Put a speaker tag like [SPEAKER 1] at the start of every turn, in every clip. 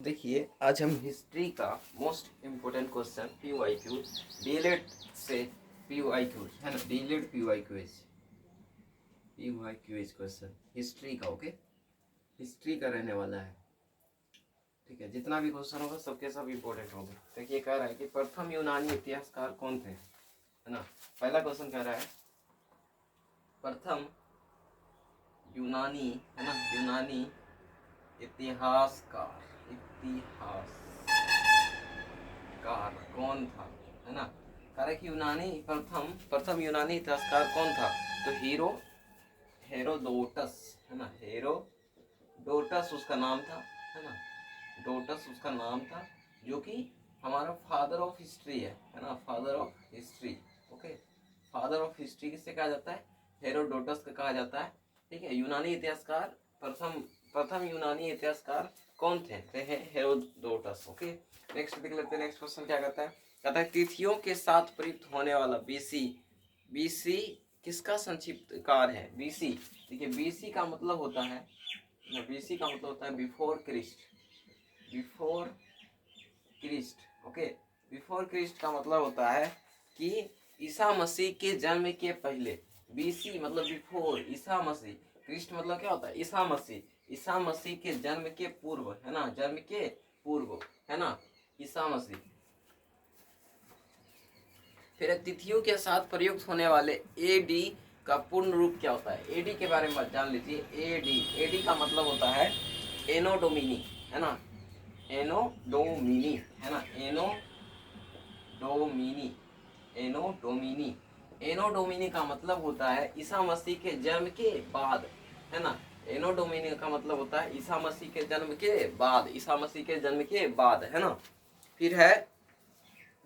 [SPEAKER 1] देखिए आज हम हिस्ट्री का most important question PYQ DElEd से PYQ है ना, डीएलएड PYQH क्वेश्चन हिस्ट्री का। ओके, हिस्ट्री का रहने वाला है। ठीक है, जितना भी क्वेश्चन होगा सबके सब इम्पोर्टेंट होंगे। देखिए कह रहा है कि प्रथम यूनानी इतिहासकार कौन थे, है ना। पहला क्वेश्चन कह रहा है प्रथम यूनानी, है ना, यूनानी इतिहासकार कौन था, है ना। कह रहा है कि यूनानी प्रथम यूनानी इतिहासकार कौन था। तो हेरोडोटस, है ना, हेरोडोटस उसका नाम था, है ना, डोटस उसका नाम था, जो कि हमारा फादर ऑफ हिस्ट्री है ना, father of history. Okay, father of history किससे कहा जाता है, हेरोडोटस का कहा जाता है। ठीक है, यूनानी इतिहासकार प्रथम यूनानी इतिहासकार कौन थे, हेरोडोटस। ओके, नेक्स्ट देख लेते हैं। नेक्स्ट क्वेश्चन क्या कहता है तिथियों के साथ प्रयुक्त होने वाला बीसी किसका संक्षिप्त कार है। बीसी, देखिए बीसी का मतलब होता है before Christ. Okay, before Christ का मतलब होता है कि ईसा मसीह के जन्म के पहले। बीसी मतलब बिफोर, ईसा मसीह, क्रिस्ट मतलब क्या होता है, ईसा मसीह के जन्म के पूर्व, है ना, जन्म के पूर्व, है ना, ईसा मसीह। फिर तिथियों के साथ प्रयुक्त होने वाले एडी का पूर्ण रूप क्या होता है। एडी के बारे में जान लीजिए। एडी का मतलब होता है एनो डोमिनी, है ना, एनो डोमिनी, है ना, एनो डोमिनी का मतलब होता है ईसा मसीह के जन्म के बाद, है ना। एनो डोमिनी का मतलब होता है ईसा मसीह के जन्म के बाद, है ना। फिर है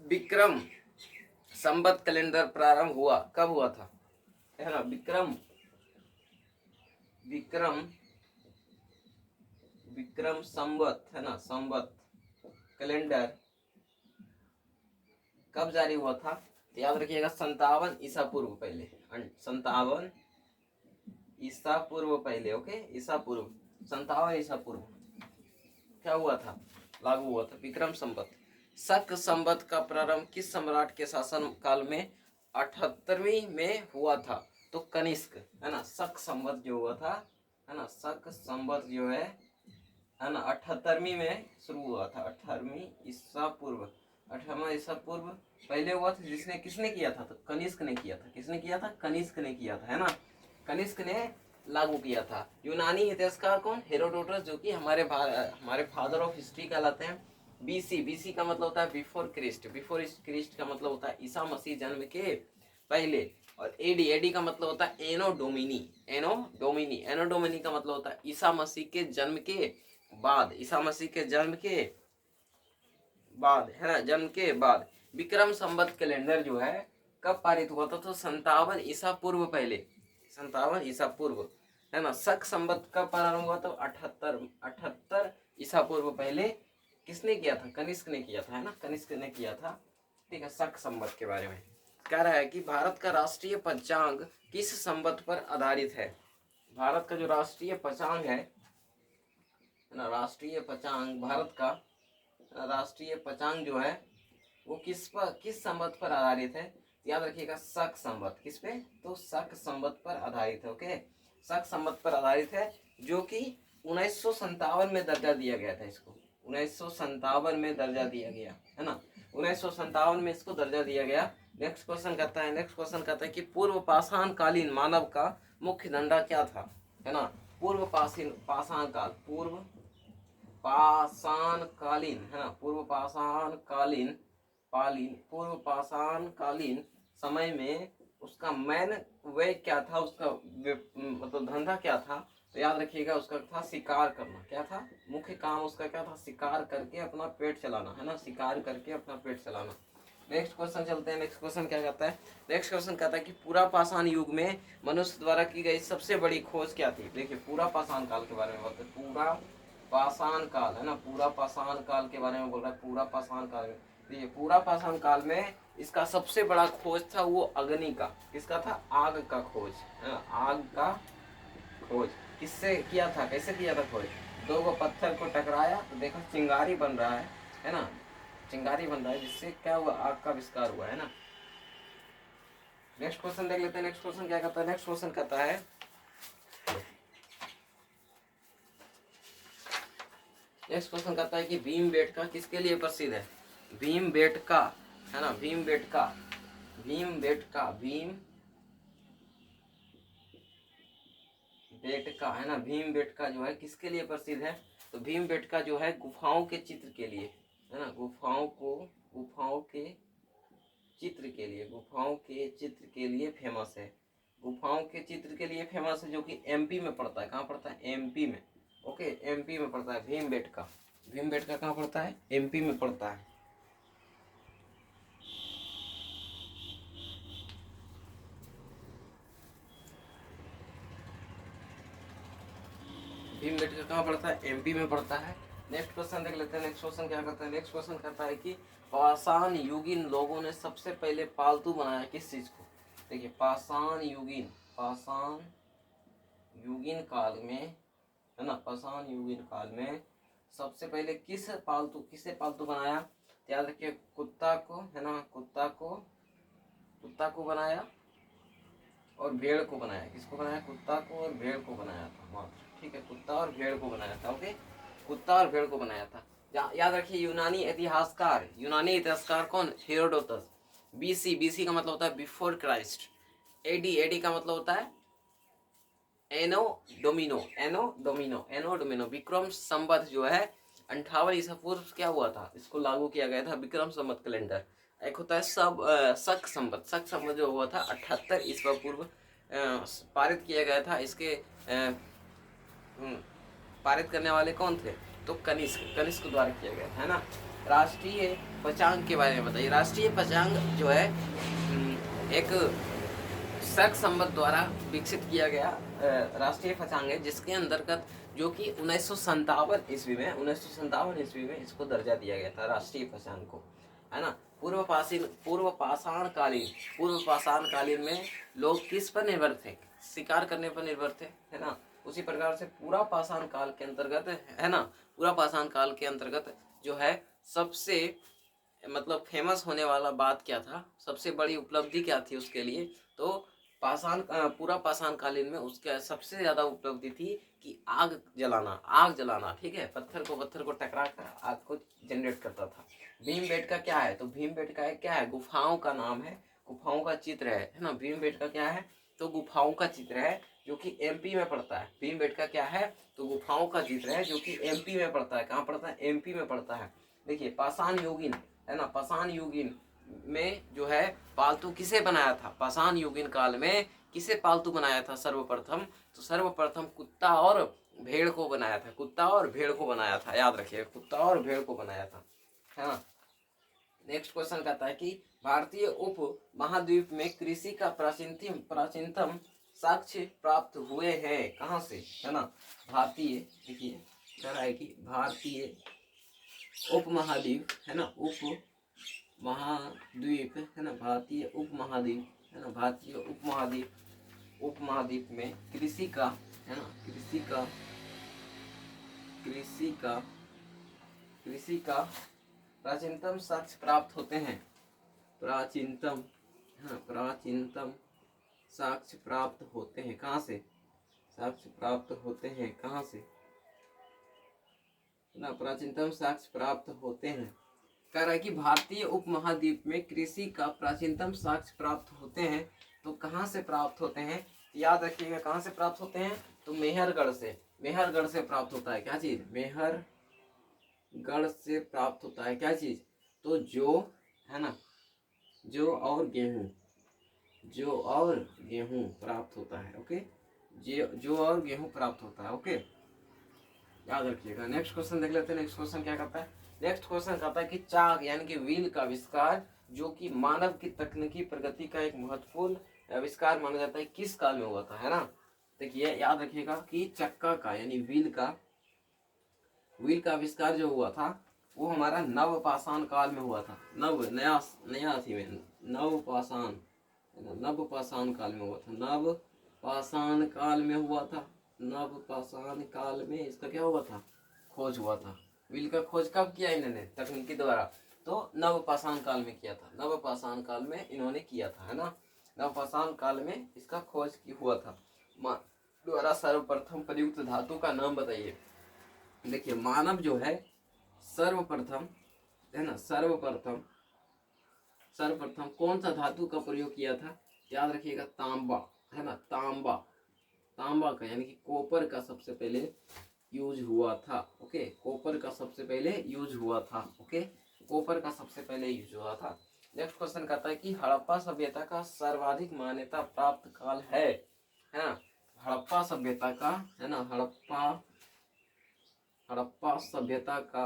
[SPEAKER 1] विक्रम संवत कैलेंडर प्रारंभ हुआ, कब हुआ था, है ना। विक्रम संवत, है ना, संवत कैलेंडर कब जारी हुआ था। तो याद रखिएगा 57 ईसा पूर्व पहले, 57 ईसा पूर्व पहले। ओके, ईसा पूर्व 57 ईसा पूर्व क्या हुआ था, लागू हुआ था विक्रम संवत। शक संवत का प्रारंभ किस सम्राट के शासन काल में 78वीं में हुआ था। तो कनिष्क, है ना। शक संवत जो हुआ था, है ना, शक संवत जो है ना, 78वीं में शुरू हुआ था। 18वीं ईसा पूर्व, 18वां ईसा पूर्व पहले हुआ था। किसने किया था, तो कनिष्क ने किया था। किसने किया था, कनिष्क ने किया था, है ना, कनिष्क ने लागू किया था। यूनानी इतिहासकार कौन, हेरोडोटस, जो कि हमारे फादर ऑफ हिस्ट्री कहलाते हैं। बीसी का मतलब होता है बिफोर क्रिस्ट का मतलब होता है ईसा मसीह जन्म के पहले। और एडी का मतलब होता है एनो डोमिनी का मतलब होता है ईसा मसीह के जन्म के बाद, है ना, जन्म के बाद। विक्रम संवत कैलेंडर जो है कब पारित हुआ था, तो 57 ईसा पूर्व पहले, 57 ईसा पूर्व, है ना। शक संवत कब प्रारंभ हुआ, तो 78 ईसा पूर्व पहले। किसने किया था, कनिष्क ने किया था, है ना, कनिष्क ने किया था। ठीक है, शक संवत के बारे में कह रहा है कि भारत का राष्ट्रीय पंचांग किस संवत पर आधारित है। भारत का जो राष्ट्रीय पंचांग है ना, राष्ट्रीय पंचांग, भारत का राष्ट्रीय पंचांग जो है वो किस संवत पर आधारित है। याद रखिएगा शक संवत, किस पे, तो शक संवत पर आधारित है। ओके, शक संवत पर आधारित है, जो कि 1957 में दर्जा दिया गया था इसको। 1957 में दर्जा दिया गया, है ना, 1957 में इसको दर्जा दिया गया। नेक्स्ट क्वेश्चन कहता है कि पूर्व पाषाण कालीन मानव का मुख्य धंधा क्या था, है ना। पूर्व पाषाण कालीन, है ना, पूर्व पाषाण कालीन समय में उसका मेन वे क्या था, उसका मतलब धंधा क्या था। तो याद रखिएगा उसका था शिकार करना। क्या था, मुख्य काम उसका क्या था, शिकार करके अपना पेट चलाना, है ना, शिकार करके अपना पेट चलाना। नेक्स्ट क्वेश्चन चलते हैं। नेक्स्ट क्वेश्चन क्या कहता है, कि पूरा पाषाण युग में मनुष्य द्वारा की गई सबसे बड़ी खोज क्या थी। देखिए पूरा पाषाण काल के बारे में बात है, पूरा पाषाण काल, है ना, पूरा पाषाण काल के बारे में बोल रहा है। पूरा पाषाण काल में, देखिए पूरा पाषाण काल में इसका सबसे बड़ा खोज था वो अग्नि का। किसका था, आग का खोज, है ना, आग का खोज किससे किया था, कैसे किया था खोज, दो को पत्थर को टकराया तो देखो चिंगारी बन रहा है ना, चिंगारी बन रहा है, जिससे क्या हुआ, आग का आविष्कार हुआ है ना। नेक्स्ट क्वेश्चन देख लेते हैं। नेक्स्ट क्वेश्चन क्या कहता है, नेक्स्ट क्वेश्चन कहता है, नेक्स्ट क्वेश्चन कहता है कि भीमबेटका किसके लिए प्रसिद्ध है। भीमबेटका है ना, भीमबेटका, भीमबेटका, भीमबेटका है ना, भीमबेटका जो है किसके लिए प्रसिद्ध है। तो भीमबेटका जो है गुफाओं के चित्र के लिए है ना, गुफाओं के चित्र के लिए, गुफाओं के चित्र के लिए फेमस है। गुफाओं के चित्र के लिए फेमस है, जो कि एमपी में पड़ता है। कहाँ पड़ता है, एमपी में। ओके, एमपी में पड़ता है भीमबेटका। भीमबेटका कहाँ पड़ता है, एमपी में पड़ता है। भीमबेटका कहाँ पड़ता है, एमपी में पड़ता है। नेक्स्ट क्वेश्चन देख लेते हैं। नेक्स्ट क्वेश्चन क्या करता है, नेक्स्ट क्वेश्चन कहता है कि पाषाण युगीन लोगों ने सबसे पहले पालतू बनाया किस चीज को। देखिए पाषाण युगीन काल में है ना, पाषाण युगीन काल में सबसे पहले किसे पालतू बनाया। याद रखिए कुत्ता को है ना, कुत्ता को बनाया और भेड़ को बनाया। किसको बनाया, कुत्ता को और भेड़ को बनाया था मात्र। ठीक है, कुत्ता और भेड़ को बनाया था। ओके, कुत्ता और भेड़ को बनाया था। याद रखिए यूनानी इतिहासकार कौन, हेरोडोटस। बीसी का मतलब होता है बिफोर क्राइस्ट। एडी का मतलब होता है एनो डोमिनो। विक्रम संवत जो है 58 ईसा पूर्व क्या हुआ था, इसको लागू किया गया था विक्रम संवत कैलेंडर। एक होता है शक संवत जो हुआ था 78 ईसा पूर्व पारित किया गया था। इसके पारित करने वाले कौन थे, तो कनिष्क द्वारा किया गया है ना। राष्ट्रीय पंचांग के बारे में बताइए। राष्ट्रीय पंचांग जो है एक शक संवत द्वारा विकसित किया गया राष्ट्रीय पंचांग है, जिसके अंतर्गत जो कि 1957 ईस्वी में इसको दर्जा दिया गया था राष्ट्रीय पंचांग को, है ना। पूर्व पाषाण कालीन में लोग किस पर निर्भर थे, शिकार करने पर निर्भर थे, है ना। उसी प्रकार से पूरा पाषाण काल के अंतर्गत है ना, पूरा पाषाण काल के अंतर्गत जो है सबसे मतलब फेमस होने वाला बात क्या था, सबसे बड़ी उपलब्धि क्या थी उसके लिए, तो पूरा पाषाण कालीन में उसका सबसे ज्यादा उपलब्धि थी कि आग जलाना। ठीक है, पत्थर को टकरा कर आग को जनरेट करता था। भीमबेटका क्या है, तो भीमबेटका क्या है, गुफाओं का नाम है, गुफाओं का चित्र है ना। भीमबेटका क्या है, तो गुफाओं का चित्र है जो कि एमपी में पड़ता है। भीमबेटका क्या है, तो गुफाओं का चित्र है जो कि एमपी में पड़ता है। कहाँ पड़ता है, एमपी में पड़ता है। देखिए पाषाण युगीन है ना, पाषाण युगीन में जो है पालतू किसे बनाया था, पाषाण युगीन काल में किसे पालतू बनाया था सर्वप्रथम, तो सर्वप्रथम कुत्ता और भेड़ को बनाया था। याद रखिए कुत्ता और भेड़ को बनाया था, है ना। नेक्स्ट क्वेश्चन कहता है कि भारतीय उप महाद्वीप में कृषि का प्राचीनतम साक्ष्य प्राप्त हुए हैं कहाँ से, है ना। भारतीय, देखिए कह रहा है कि भारतीय उपमहाद्वीप है ना, उपमहाद्वीप है ना, भारतीय उपमहाद्वीप है ना, भारतीय उपमहाद्वीप में कृषि का है ना, कृषि का प्राचीनतम साक्ष्य प्राप्त होते हैं। प्राचीनतम साक्ष्य प्राप्त होते हैं कहाँ से, ना प्राचीनतम साक्ष्य प्राप्त होते हैं। कह रहा है कि भारतीय उपमहाद्वीप में कृषि का प्राचीनतम साक्ष्य प्राप्त होते हैं, तो कहाँ से प्राप्त होते हैं, याद रखिएगा कहाँ से प्राप्त होते हैं, तो मेहरगढ़ से प्राप्त होता है। क्या चीज, मेहरगढ़ से प्राप्त होता है क्या चीज, तो जो है ना, जो और गेहूं प्राप्त होता है। ओके, जो और गेहूं प्राप्त होता है। ओके, याद रखिएगा। नेक्स्ट क्वेश्चन देख लेते हैं। नेक्स्ट क्वेश्चन क्या कहता है, नेक्स्ट क्वेश्चन कहता है कि चाक यानी कि व्हील का आविष्कार जो कि मानव की तकनीकी प्रगति का एक महत्वपूर्ण आविष्कार माना जाता है, किस काल में हुआ था, है ना। देखिए याद रखिएगा कि चक्का का यानी व्हील का आविष्कार जो हुआ था वो हमारा नवपाषाण काल में हुआ था। नया थी में नवपाषाण काल में हुआ था। नवपाषाण काल में इसका क्या हुआ था, खोज हुआ था। व्हील का खोज कब किया इन्होंने? तकनीकी द्वारा। तो नवपाषाण काल में किया था, नवपाषाण काल में इन्होंने किया था, है ना। नवपाषाण काल में इसका खोज हुआ था। द्वारा सर्वप्रथम प्रयुक्त धातु का नाम बताइए। देखिए मानव जो है सर्वप्रथम, है ना, सर्वप्रथम कौन सा धातु का प्रयोग किया था? याद रखिएगा तांबा, है ना, तांबा का यानी कि कॉपर का सबसे पहले यूज हुआ था। ओके, कॉपर का सबसे पहले यूज हुआ था। ओके, कॉपर का सबसे पहले यूज हुआ था। नेक्स्ट क्वेश्चन कहता है कि हड़प्पा सभ्यता का सर्वाधिक मान्यता प्राप्त काल है ना। हड़प्पा सभ्यता का, है ना, हड़प्पा सभ्यता का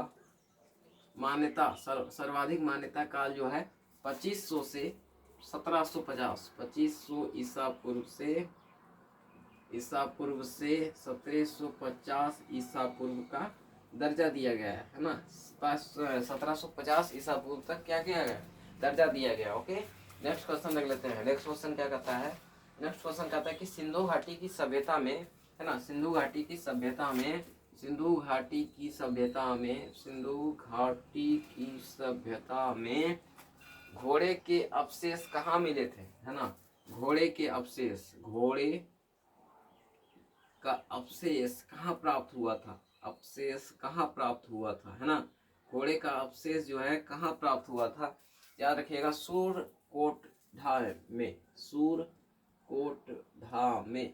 [SPEAKER 1] मान्यता सर्वाधिक मान्यता काल जो है 2500 से 1750, 2500 ईसा पूर्व से 1750 ईसा पूर्व का दर्जा दिया गया है ना। 1750 ईसा पूर्व तक क्या किया गया? दर्जा दिया गया। ओके, नेक्स्ट क्वेश्चन देख लेते हैं। नेक्स्ट क्वेश्चन क्या कहता है? नेक्स्ट क्वेश्चन कहता है कि सिंधु घाटी की सभ्यता में, है ना, सिंधु घाटी की सभ्यता में घोड़े के अवशेष कहाँ मिले थे? है ना, घोड़े का अवशेष कहाँ प्राप्त हुआ था? है ना, घोड़े का अवशेष जो है कहाँ प्राप्त हुआ था? याद रखिएगा सूरकोटढा में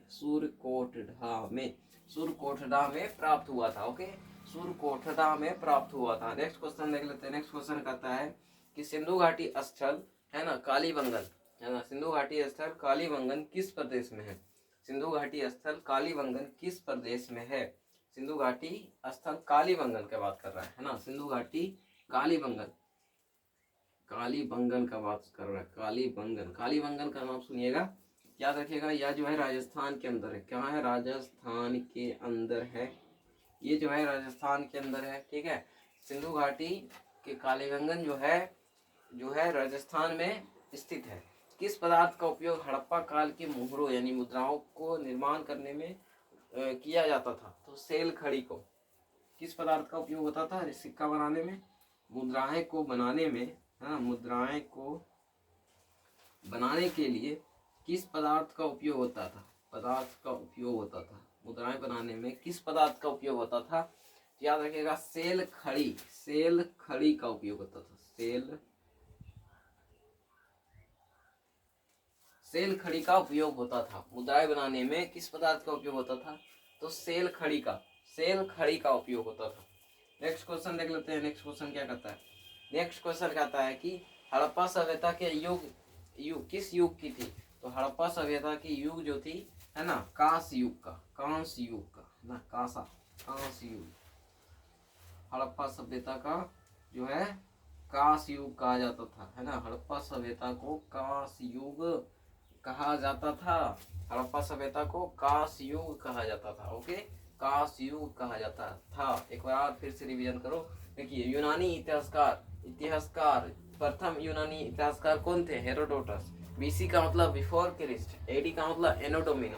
[SPEAKER 1] प्राप्त हुआ था। ओके, सूरकोटढा में प्राप्त हुआ था। नेक्स्ट क्वेश्चन देख लेते हैं। नेक्स्ट क्वेश्चन कहता है कि सिंधु घाटी स्थल, है ना, कालीबंगन, है ना, सिंधु घाटी स्थल कालीबंगन किस प्रदेश में है? सिंधु घाटी स्थल कालीबंगन किस प्रदेश में है? सिंधु घाटी स्थल कालीबंगन की बात कर रहा है ना, सिंधु घाटी कालीबंगन का बात कर रहा है। कालीबंगन का नाम सुनिएगा, याद रखिएगा। यह जो है राजस्थान के अंदर है। क्या है? राजस्थान के अंदर है। ये जो है राजस्थान के अंदर है। ठीक है, सिंधु घाटी के कालीबंगन जो है राजस्थान में स्थित है। किस पदार्थ का उपयोग हड़प्पा काल के मोहरों यानी मुद्राओं को निर्माण करने में किया जाता था? तो सेल खड़ी को किस पदार्थ का उपयोग होता था सिक्का बनाने में? मुद्राएं को बनाने में, हाँ, मुद्राएं को बनाने के लिए किस पदार्थ का उपयोग होता था? मुद्राएं बनाने में किस पदार्थ का उपयोग होता था? याद रखिएगा सेल खड़ी का उपयोग होता था। सेल खड़ी का उपयोग होता था। मुद्राएं बनाने में किस पदार्थ का उपयोग होता था? तो सेल खड़ी का उपयोग होता था। नेक्स्ट क्वेश्चन देख लेते हैं। नेक्स्ट क्वेश्चन क्या कहता है? नेक्स्ट क्वेश्चन कहता है कि हड़प्पा सभ्यता के युग किस युग की थी? तो हड़प्पा सभ्यता की युग जो थी, है ना, कांस्य युग का ना, कांस्य युग। हड़प्पा सभ्यता का जो है कांस्य युग कहा जाता था, है ना। हड़प्पा सभ्यता को कांस्य युग कहा जाता था। हड़प्पा सभ्यता को कांस्य युग कहा जाता था। ओके, कांस्य युग कहा जाता था। एक बार फिर से रिवीजन करो। देखिए यूनानी इतिहासकार प्रथम यूनानी इतिहासकार कौन थे? हेरोडोटस। बीसी का मतलब बिफोर क्रिस्ट, एडी का मतलब एनो डोमिनो।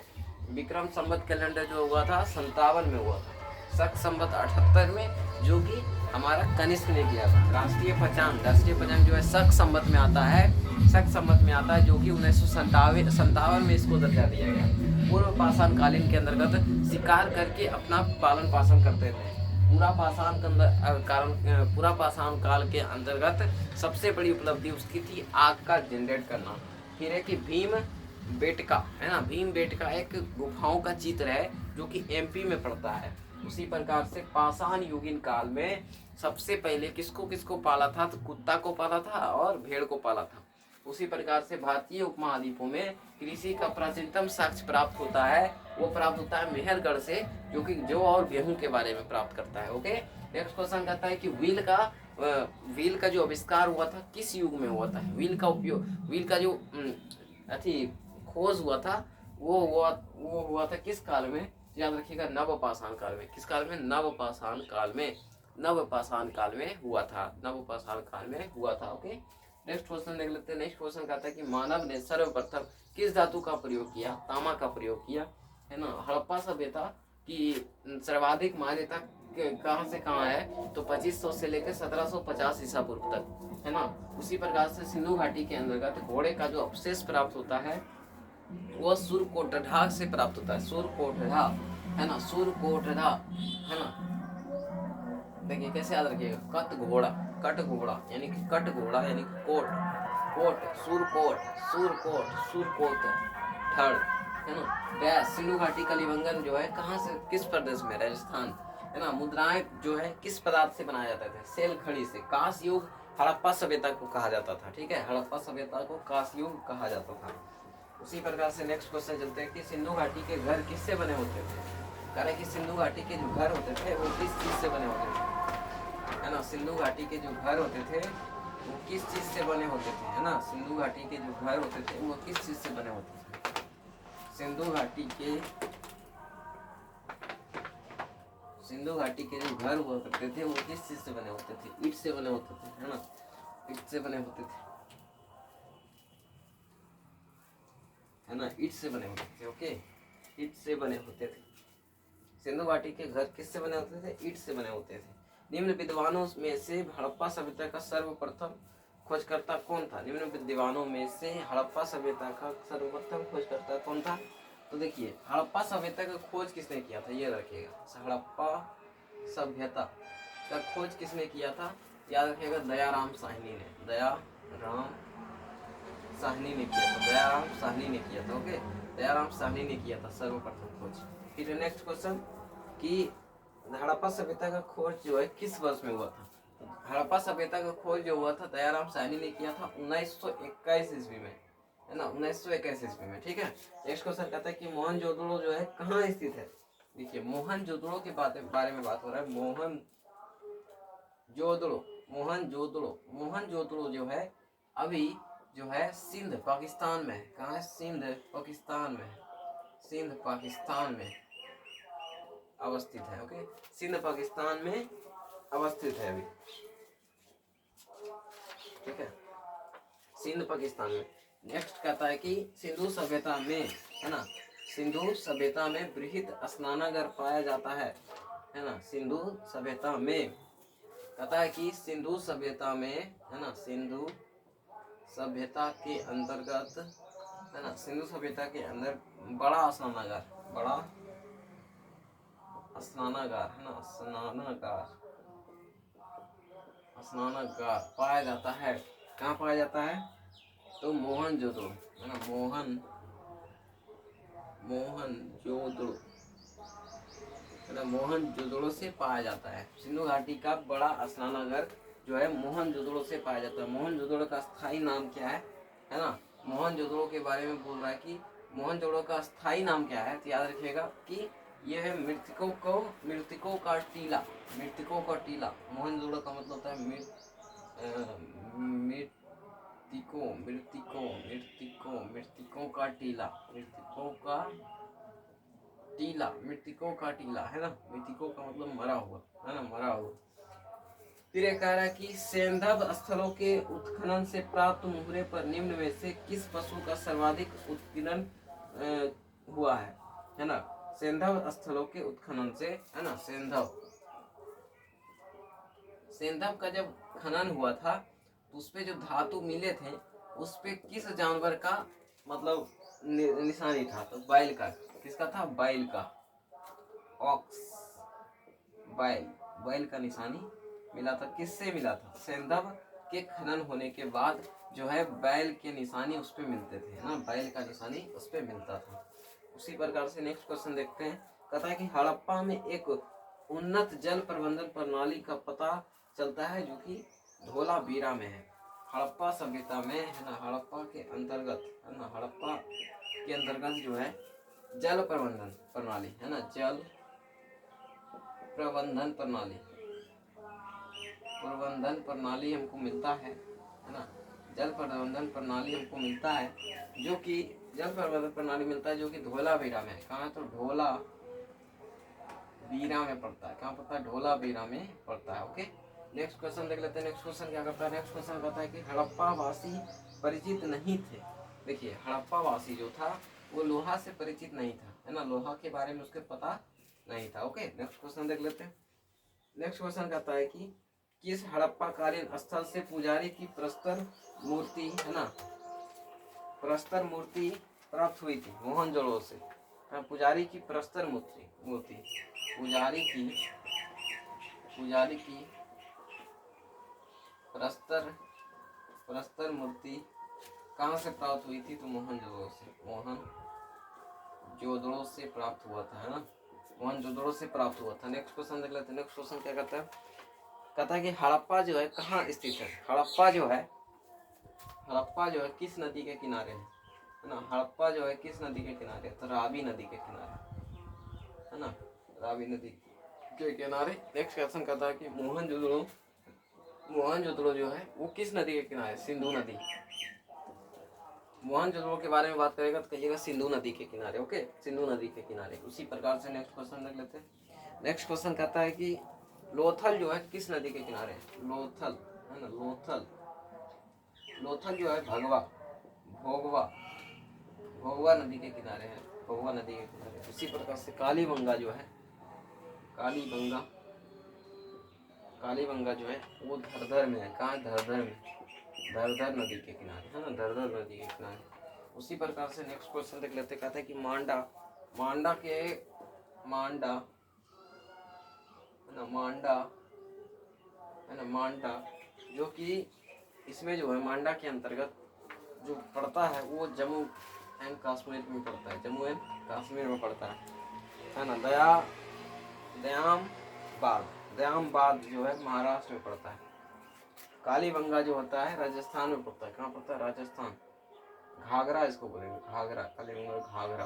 [SPEAKER 1] विक्रम संवत कैलेंडर जो हुआ था 57 में हुआ था। शक संवत 78 में, जो कि हमारा कनिष्क ने किया था। राष्ट्रीय पंचांग जो है शक संवत में आता है, जो कि 1957 में इसको दर्जा दिया गया। पूर्व पाषाण कालीन के अंतर्गत शिकार करके अपना पालन पोषण करते थे। पूरा पाषाण काल के अंतर्गत सबसे बड़ी उपलब्धि उसकी थी आग का जनरेट करना। फिर है कि भीम बेटका, है ना, भीम बेटका एक गुफाओं का चित्र है जो कि एमपी में पड़ता है। उसी प्रकार से पाषाण युगीन काल में सबसे पहले किसको पाला था? तो कुत्ता को पाला था और भेड़ को पाला था। उसी प्रकार से भारतीय उपमहाद्वीपों में कृषि का प्राचीनतम साक्ष्य प्राप्त होता है, वो प्राप्त होता है मेहरगढ़ से, जो कि जौ और गेहूं के बारे में प्राप्त करता है। ओके, नेक्स्ट क्वेश्चन कहता है कि व्हील का जो आविष्कार हुआ था किस युग में हुआ था? व्हील का जो खोज हुआ था वो हुआ था किस काल में? याद रखिएगा नवपाषाण काल में। किस काल में? नवपाषाण काल में हुआ था। ओके, नेक्स्ट क्वेश्चन देख लेते हैं। नेक्स्ट क्वेश्चन कहता है कि मानव ने सर्वप्रथम किस धातु का प्रयोग किया? तांबा का प्रयोग किया, है ना। हड़प्पा सभ्यता की सर्वाधिक मान्यता कहाँ से कहाँ है, तो 2500 से लेकर 1750 ईसा पूर्व तक, है ना। उसी प्रकार से सिंधु घाटी के अंतर्गत घोड़े का जो अवशेष प्राप्त होता है वह सुरकोटढ़ा से प्राप्त होता है। सुरकोटढ़ा, है ना, सुरकोटढ़ा, है ना। देखिए कैसे याद रखिएगा, कट घोड़ा यानी कि कट घोड़ा यानी कि कोट, सुरकोट, सुरकोट थर्ड, है ना। व्यास, सिंधु घाटी कलिबंगन जो है कहाँ से, किस प्रदेश में, राजस्थान, है ना। मुद्राएं जो है किस पदार्थ से बनाया जाता था, सेल खड़ी से। कांस युग हड़प्पा सभ्यता को कहा जाता था, ठीक है, हड़प्पा सभ्यता को कांस युग कहा जाता था। उसी प्रकार से नेक्स्ट क्वेश्चन चलते हैं कि सिंधु घाटी के घर किससे बने होते थे। कह रहे कि सिंधु घाटी के जो घर होते थे वो किस चीज से बने होते थे, है ना। सिंधु घाटी के जो घर होते थे वो किस चीज से बने होते थे, है ना। सिंधु घाटी के जो घर होते थे वो किस चीज से बने होते थे। सिंधु घाटी के जो घर हुआ करते थे वो किस चीज से बने होते थे, ईंट से बने होते थे, है ना, ईंट से बने होते थे, है ना, ईंट से बने होते थे। ओके, ईंट से बने होते थे। सिंधु घाटी के घर किससे बने होते थे, ईंट से बने होते थे। निम्न विद्वानों में से हड़प्पा सभ्यता का सर्वप्रथम खोजकर्ता कौन था। निम्न विद्वानों में से हड़प्पा सभ्यता का सर्वप्रथम खोजकर्ता कौन था। तो देखिए हड़प्पा सभ्यता का खोज किसने किया था, ये रखिएगा, हड़प्पा सभ्यता का खोज किसने किया था, याद रखिएगा, दयाराम साहनी ने, दयाराम साहनी ने किया था, दयाराम साहनी ने किया था। ओके, दयाराम साहनी ने किया था सर्वप्रथम खोज। फिर नेक्स्ट क्वेश्चन कि हड़प्पा सभ्यता का खोज जो है किस वर्ष में हुआ था। हड़प्पा सभ्यता का खोज जो हुआ था दयाराम साहनी ने किया था 1921 ईस्वी में, है ना, 1921 ईस्वी में, ठीक है। नेक्स्ट क्वेश्चन कहता है कि मोहनजोदड़ो जो है कहाँ स्थित है। देखिए मोहनजोदड़ो के बारे में बात हो रहा है। मोहनजोदड़ो जो है अभी जो है सिंध पाकिस्तान में है। कहाँ है, सिंध पाकिस्तान में अवस्थित है। ओके, सिंध पाकिस्तान में अवस्थित है अभी, ठीक है, सिंध पाकिस्तान में। नेक्स्ट कहता है कि सिंधु सभ्यता में, है ना, सिंधु सभ्यता में बृहद स्नानागार पाया जाता है ना। सिंधु सभ्यता में कहता है कि सिंधु सभ्यता में, है ना, सिंधु सभ्यता के अंतर्गत, है ना, सिंधु सभ्यता के अंदर बड़ा स्नानागार, है ना, स्नानागार पाया जाता है। कहाँ पाया जाता है, तो मोहनजोदड़ो, है ना, मोहनजोदड़ो, है ना, मोहनजोदड़ो से पाया जाता है। सिंधु घाटी का बड़ा स्नानागार जो है मोहनजोदड़ो से पाया जाता है। मोहनजोदड़ो का स्थायी नाम क्या है ना। मोहनजोदड़ो के बारे में बोल रहा है कि मोहनजोदड़ो का स्थायी नाम क्या है, तो याद रखिएगा कि यह है मृतकों का टीला, मोहनजोदड़ो का मतलब होता है मृतकों का टीला, मृतकों का टीला, है ना, मृतकों का मतलब मरा हुआ, है ना, मरा हुआ। फिर एक कह रहा है कि सैंधव स्थलों के उत्खनन से प्राप्त मुहरे पर निम्न में से किस पशु का सर्वाधिक उत्पीड़न हुआ है ना। सैंधव स्थलों के उत्खनन से, है ना, सैंधव का जब खनन हुआ था तो उसपे जो धातु मिले थे उस पे किस जानवर का मतलब निशानी था, तो बैल का। किसका था, बैल का, ऑक्स, बैल का निशानी मिला था। किससे मिला था, सैंधव के खनन होने के बाद जो है बैल के निशानी उस पे मिलते थे, ना, बैल का निशानी उस पे मिलता था। उसी प्रकार से नेक्स्ट क्वेश्चन देखते हैं। कहता है कि हड़प्पा में एक उन्नत जल प्रबंधन प्रणाली का पता चलता है जो कि धोलावीरा में है। हड़प्पा सभ्यता में, है ना, हड़प्पा के अंतर्गत, है ना, हड़प्पा के अंतर्गत जो है जल प्रबंधन प्रणाली, है ना, जल प्रबंधन प्रणाली हमको मिलता है ना, जल प्रबंधन प्रणाली हमको मिलता है जो कि जल प्रबंधन प्रणाली मिलता है जो कि धोलावीरा में। कहाँ, तो ढोलावीरा में पड़ता है। कहाँ पड़ता है, ढोलावीरा में पड़ता है। ओके, नेक्स्ट क्वेश्चन देख लेते हैं। नेक्स्ट क्वेश्चन क्या करता है, नेक्स्ट क्वेश्चन कहता है कि हड़प्पा वासी परिचित नहीं थे। देखिए हड़प्पा वासी जो था वो लोहा से परिचित नहीं था, है ना, लोहा के बारे में उसके पता नहीं था। ओके, नेक्स्ट क्वेश्चन देख लेते हैं। नेक्स्ट क्वेश्चन कहता है कि किस हड़प्पा कालीन स्थल से पुजारी की प्रस्तर मूर्ति है ना, प्रस्तर मूर्ति प्राप्त हुई थी? मोहनजोदड़ो से। पुजारी की प्रस्तर मूर्ति मूर्ति पुजारी की प्रस्तर मूर्ति कहाँ से प्राप्त हुई थी? तो मोहनजोदड़ो से, मोहनजोदड़ो से प्राप्त हुआ था, है ना, मोहनजोदड़ो से प्राप्त हुआ था। नेक्स्ट क्वेश्चन देख लेते हैं। नेक्स्ट क्वेश्चन क्या कहता है? कहता है कि हड़प्पा जो है कहाँ स्थित है? हड़प्पा जो है किस नदी के किनारे है ना? हड़प्पा जो है किस नदी के किनारे? तो रावी नदी के किनारे, है ना, रावी नदी के किनारे। नेक्स्ट क्वेश्चन कहता है कि मोहनजोदड़ो जो है वो किस नदी के किनारे? सिंधु नदी। मोहनजोदड़ो के बारे में बात करेगा तो कहिएगा सिंधु नदी के किनारे। ओके, सिंधु नदी के किनारे। उसी प्रकार से नेक्स्ट क्वेश्चन देख लेते हैं। नेक्स्ट क्वेश्चन कहता है कि लोथल जो है किस नदी के किनारे है? लोथल, है ना, लोथल जो है भोगवा नदी के किनारे है, भोगवा नदी के किनारे। उसी प्रकार से कालीबंगा जो है, कालीबंगा जो है वो धरधर में है। कहाँ? धरधर में, धरधर नदी के किनारे, है ना, धरधर नदी के किनारे। उसी प्रकार से नेक्स्ट क्वेश्चन देख लेते। कहते हैं कि मांडा जो कि इसमें जो है मांडा के अंतर्गत जो पड़ता है वो जम्मू एंड कश्मीर में पड़ता है, जम्मू एंड कश्मीर में पड़ता है ना। दयामबाद जो है महाराष्ट्र में पड़ता है। कालीबंगा जो होता है राजस्थान में पड़ता है। कहाँ पड़ता है? राजस्थान। घाघरा इसको बोलेंगे, घाघरा, कालीबंगा घाघरा,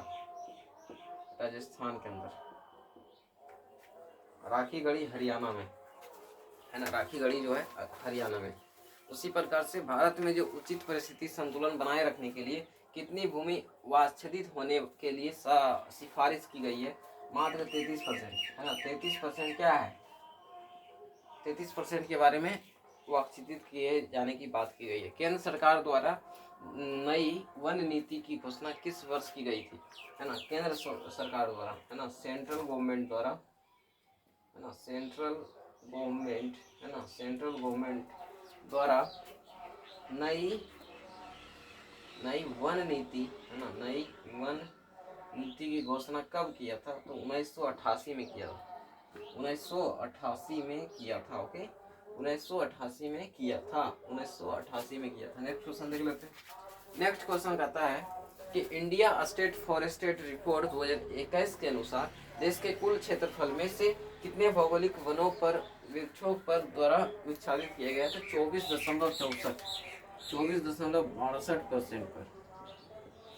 [SPEAKER 1] राजस्थान के अंदर। राखीगढ़ी हरियाणा में, है ना, राखीगढ़ी जो है हरियाणा में। उसी प्रकार से भारत में जो उचित परिस्थिति संतुलन बनाए रखने के लिए कितनी भूमि वाच्छेदित होने के लिए सिफारिश की गई है? मात्र 33%, है ना। 33% क्या है? 33% के बारे में वाच्छेदित किए जाने की बात की गई है। केंद्र सरकार द्वारा नई वन नीति की घोषणा किस वर्ष की गई थी? है ना, केंद्र सरकार द्वारा, है ना, सेंट्रल गवर्नमेंट द्वारा, है ना, सेंट्रल गवर्नमेंट द्वारा नई वन नीति, है ना, नई वन नीति की घोषणा कब किया था? तो 1988 में किया था। 1988 में किया था। ओके, 1988 में किया था। 1988 में किया था। नेक्स्ट क्वेश्चन देख लेते हैं। नेक्स्ट क्वेश्चन कहता है कि इंडिया स्टेट फॉरेस्टेड रिपोर्ट 2021 के अनुसार देश के कुल क्षेत्रफल में से कितने भौगोलिक वनों पर वृक्षों पर द्वारा विच्छादित किया गया? तो 24.62% पर।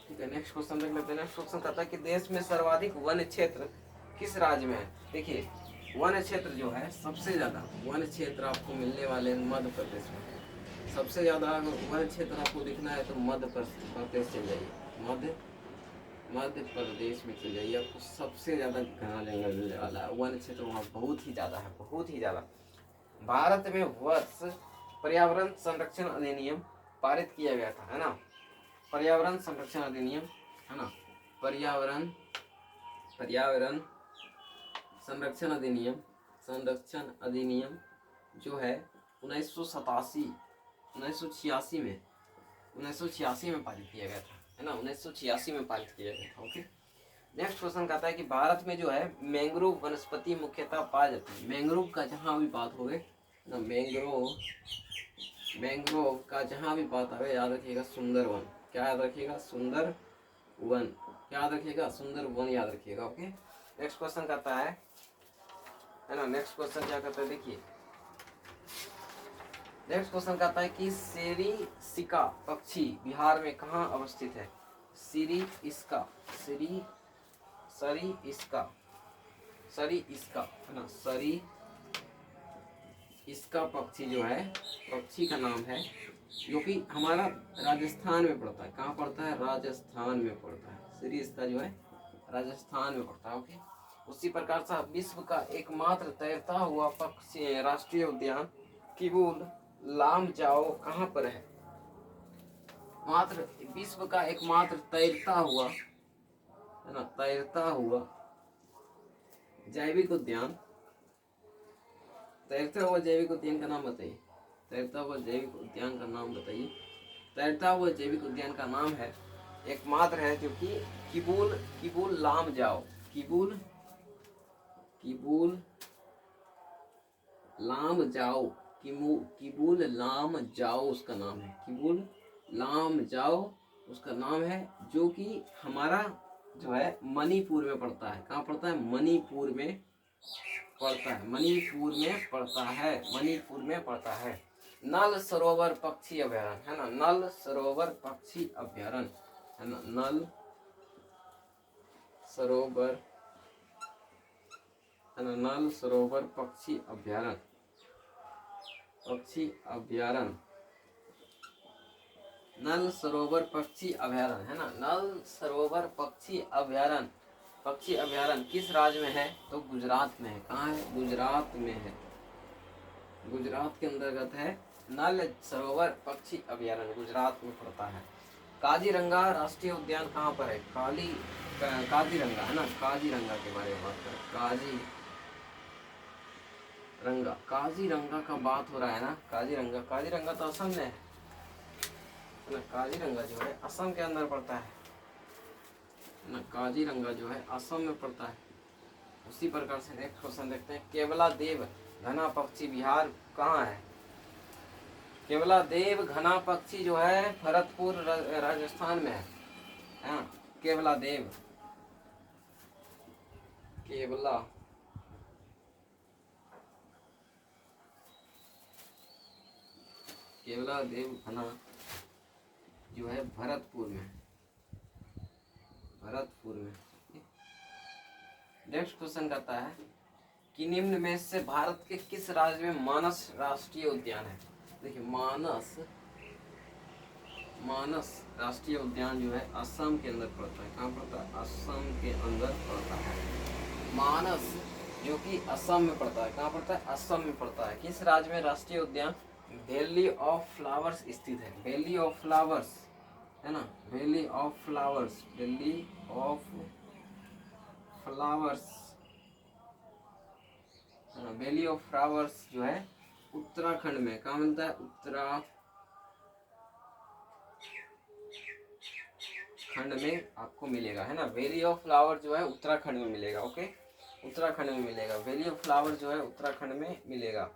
[SPEAKER 1] ठीक है, नेक्स्ट क्वेश्चन देख लेते हैं। नेक्स्ट क्वेश्चन कहता है कि देश में सर्वाधिक वन क्षेत्र किस राज्य में है? देखिए, वन क्षेत्र जो है सबसे ज्यादा वन क्षेत्र आपको मिलने वाले मध्य प्रदेश में। सबसे ज्यादा वन क्षेत्र आपको दिखना है तो मध्य प्रदेश चल जाइए, मध्य प्रदेश में चल जाइए, आपको सबसे ज्यादा घना जंगल मिलने वाला है। वन क्षेत्र वहाँ बहुत ही ज्यादा है, बहुत ही ज्यादा। भारत में वर्ष पर्यावरण संरक्षण अधिनियम पारित किया गया था, है ना, पर्यावरण संरक्षण अधिनियम, है ना, पर्यावरण संरक्षण अधिनियम जो है 1986 में पारित किया गया था, है ना, 1986 में पारित किया गया था। ओके, नेक्स्ट क्वेश्चन कहता है कि भारत में जो है मैंग्रोव वनस्पति मुख्यतः पाई जाती है। मैंग्रोव का जहाँ भी बात हो गए ना, मैंग्रोव का जहाँ भी बात आवे याद रखिएगा सुंदर वन। क्या याद रखिएगा? सुंदर वन। क्या याद रखिएगा? सुंदर वन याद रखिएगा। ओके, नेक्स्ट क्वेश्चन कहता है ना, नेक्स्ट क्वेश्चन क्या कहता है देखिए। नेक्स्ट क्वेश्चन कहता है कि सेरिस्का पक्षी बिहार में कहाँ अवस्थित है? सरिस्का, है ना, सरिस्का पक्षी जो है, पक्षी का नाम है, जो कि हमारा राजस्थान में पड़ता है। कहाँ पड़ता है? राजस्थान में पड़ता है। सरिस्का जो है राजस्थान में पड़ता है। ओके, उसी प्रकार से विश्व का एकमात्र तैरता हुआ पक्षी राष्ट्रीय उद्यान किबुल लामजाओ कहाँ पर है? मात्र विश्व का एकमात्र तैरता हुआ, है ना, तैरता हुआ जैविक उद्यान तैरता हुआ जैविक उद्यान का नाम बताइए। तैरता हुआ जैविक उद्यान का नाम बताइए। तैरता हुआ जैविक उद्यान का नाम है, एकमात्र है जो कि किबुल किबुल लामजाओ। किबुल किबुल लामजाओ। किबुल लामजाओ उसका नाम है। किबुल लामजाओ उसका नाम है, जो कि हमारा जो है मणिपुर में पड़ता है। कहाँ पड़ता है? मणिपुर में पड़ता है। मणिपुर में पड़ता है। मणिपुर में पड़ता है। नल सरोवर पक्षी अभयारण्य है ना, नल सरोवर पक्षी अभयारण्य है ना, नल सरोवर है ना, नल सरोवर पक्षी अभयारण्य। पक्षी अभयारण्य, नल सरोवर पक्षी अभयारण्य है ना, नल सरोवर पक्षी अभयारण्य। पक्षी अभयारण्य किस राज्य में है? तो गुजरात में है। कहाँ है? गुजरात में है। गुजरात के अंतर्गत है नल सरोवर पक्षी अभयारण्य, गुजरात में पड़ता है। काजीरंगा राष्ट्रीय उद्यान कहाँ पर है? काजीरंगा है ना, काजीरंगा के बारे में बात करें। काजीरंगा का बात हो रहा है ना। काजीरंगा तो असम में है ना। काजीरंगा जो है असम के अंदर पड़ता है ना। काजीरंगा जो है असम में पड़ता है। उसी प्रकार से नेक्स्ट क्वेश्चन देखते हैं। केवला देव घना पक्षी विहार कहाँ है? केवला देव घना पक्षी जो है भरतपुर राजस्थान में है। हाँ, केवला देव, केवला केवला देव घना जो है भरतपुर में। भरतपुर में। नेक्स्ट क्वेश्चन कहता है कि निम्न में से भारत के किस राज्य में मानस राष्ट्रीय उद्यान है? देखिए, मानस राष्ट्रीय उद्यान जो है असम के अंदर पड़ता है। कहाँ पड़ता है? असम के अंदर पड़ता है। मानस जो कि असम में पड़ता है। कहाँ पड़ता है? असम में पड़ता है। किस राज्य में राष्ट्रीय उद्यान? वैली ऑफ फ्लावर्स स्थित है। वैली ऑफ फ्लावर्स है ना, valley of flowers, valley of flowers, valley of flowers जो है उत्तराखंड में। कहाँ मिलता है? उत्तराखंड में आपको मिलेगा है ना। वैली ऑफ फ्लावर जो है उत्तराखंड में मिलेगा। ओके, उत्तराखंड में मिलेगा। वैली ऑफ फ्लावर जो है उत्तराखंड में मिलेगा।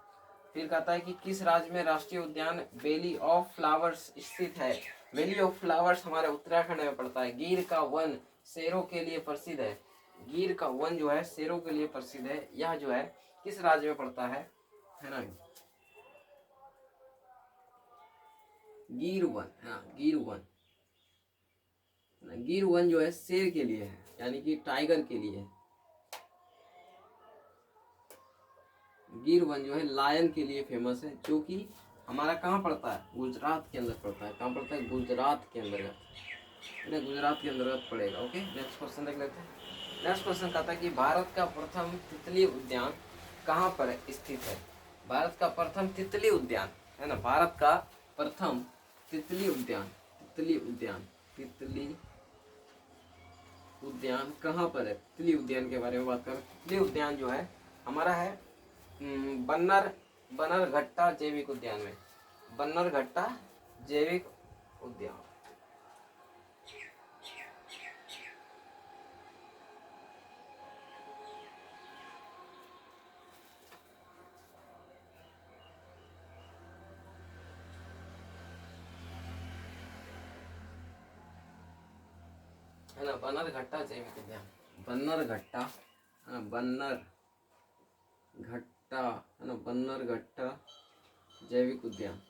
[SPEAKER 1] फिर कहता है कि किस राज्य में राष्ट्रीय उद्यान वैली ऑफ फ्लावर्स स्थित है? वैली ऑफ फ्लावर्स हमारे उत्तराखंड में पड़ता है। गिर का वन शेरों के लिए प्रसिद्ध है। गिर का वन जो है शेरों के लिए प्रसिद्ध है। यह जो है किस राज्य में पड़ता है ना? गिर वन है ना, गिर वन। गिर वन जो है शेर के लिए है, यानी कि टाइगर के लिए है। गिर वन जो है लायन के लिए फेमस है, जो कि हमारा कहाँ पड़ता है? गुजरात के अंदर पड़ता है। कहाँ पड़ता है? गुजरात के अंतर्गत, गुजरात के अंतर्गत पड़ेगा। ओके, नेक्स्ट क्वेश्चन देख लेते हैं। नेक्स्ट क्वेश्चन कहता है कि भारत का प्रथम तितली उद्यान कहाँ पर स्थित है? भारत का प्रथम तितली उद्यान है ना, भारत का प्रथम तितली उद्यान, तितली उद्यान कहाँ पर है? तितली उद्यान के बारे में बात करें। तितली उद्यान जो है हमारा है बन्नरघट्टा जैविक उद्यान में। बन्नरघट्टा जैविक उद्यान, है ना, बन्नरघट्टा जैविक उद्यान। बन्नरघट्टा है ना, बन्नरघट्टा जैविक उद्यान,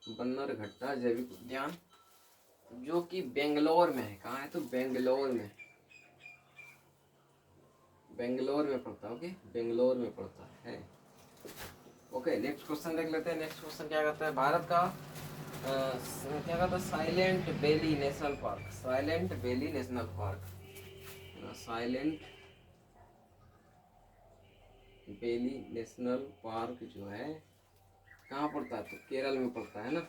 [SPEAKER 1] बन्नरघट्टा जैविक उद्यान जो कि बेंगलोर में है। कहाँ है? तो बेंगलोर में पड़ता है। ओके, बेंगलोर में पड़ता है। ओके, नेक्स्ट क्वेश्चन देख लेते हैं। नेक्स्ट क्वेश्चन क्या कहता है? भारत का क्या कहता है? Silent valley national park, silent valley national park, silent valley national park जो है कहाँ पड़ता है? तो केरल में पड़ता है ना।